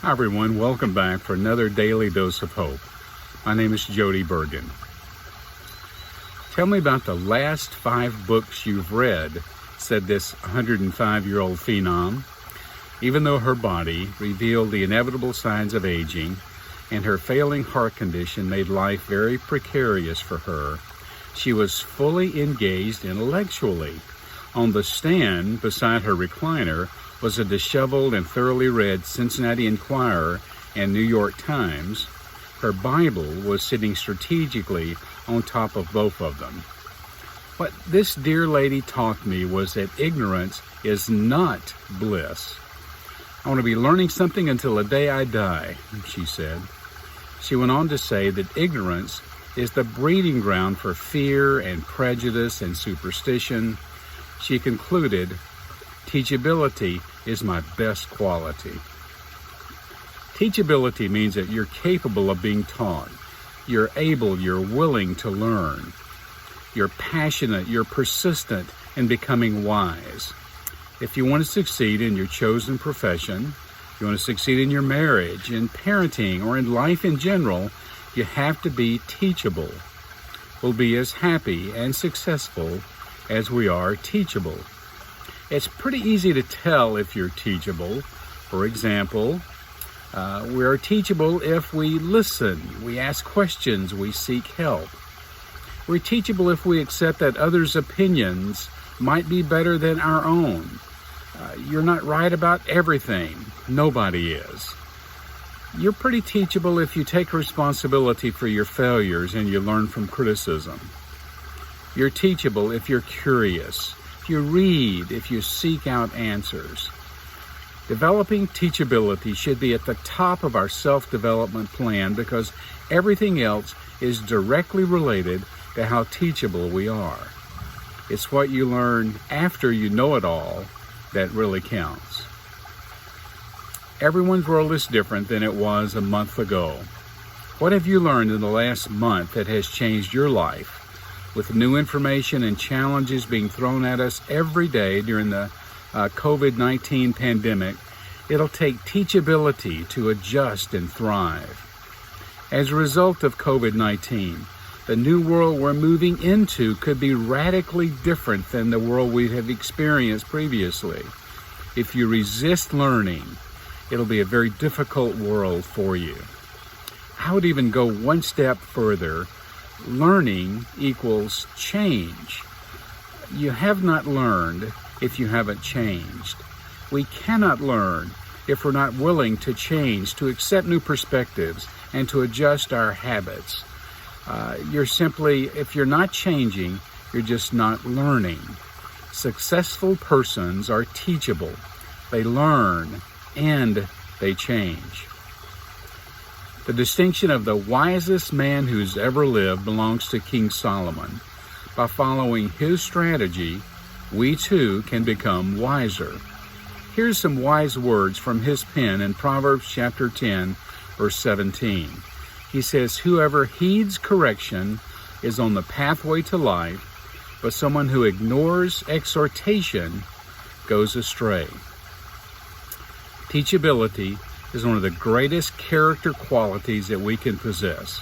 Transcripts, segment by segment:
Hi everyone, welcome back for another daily dose of hope. My name is Jody Burgin. Tell me about the last 5 books you've read, said this 105-year-old phenom. Even though her body revealed the inevitable signs of aging and her failing heart condition made life very precarious for her, she was fully engaged intellectually. On the stand beside her recliner was a disheveled and thoroughly read Cincinnati Enquirer and New York Times. Her Bible was sitting strategically on top of both of them. What this dear lady taught me was that ignorance is not bliss. I want to be learning something until the day I die, she said. She went on to say that ignorance is the breeding ground for fear and prejudice and superstition. She concluded, teachability is my best quality. Teachability means that you're capable of being taught. You're able, you're willing to learn. You're passionate, you're persistent in becoming wise. If you want to succeed in your chosen profession, you want to succeed in your marriage, in parenting, or in life in general, you have to be teachable. We'll be as happy and successful as we are teachable. It's pretty easy to tell if you're teachable. For example, we are teachable if we listen, we ask questions, we seek help. We're teachable if we accept that others' opinions might be better than our own. You're not right about everything. Nobody is. You're pretty teachable if you take responsibility for your failures and you learn from criticism. You're teachable if you're curious, if you read, if you seek out answers. Developing teachability should be at the top of our self-development plan because everything else is directly related to how teachable we are. It's what you learn after you know it all that really counts. Everyone's world is different than it was a month ago. What have you learned in the last month that has changed your life? With new information and challenges being thrown at us every day during the COVID-19 pandemic, it'll take teachability to adjust and thrive. As a result of COVID-19, the new world we're moving into could be radically different than the world we have experienced previously. If you resist learning, it'll be a very difficult world for you. I would even go one step further. Learning equals change. You have not learned if you haven't changed. We cannot learn if we're not willing to change, to accept new perspectives, and to adjust our habits. If you're not changing, you're just not learning. Successful persons are teachable. They learn and they change. The distinction of the wisest man who's ever lived belongs to King Solomon. By following his strategy, we too can become wiser. Here's some wise words from his pen in Proverbs chapter 10, verse 17. He says, "Whoever heeds correction is on the pathway to life, but someone who ignores exhortation goes astray." Teachability is one of the greatest character qualities that we can possess.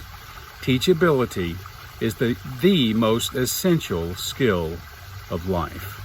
Teachability is the most essential skill of life.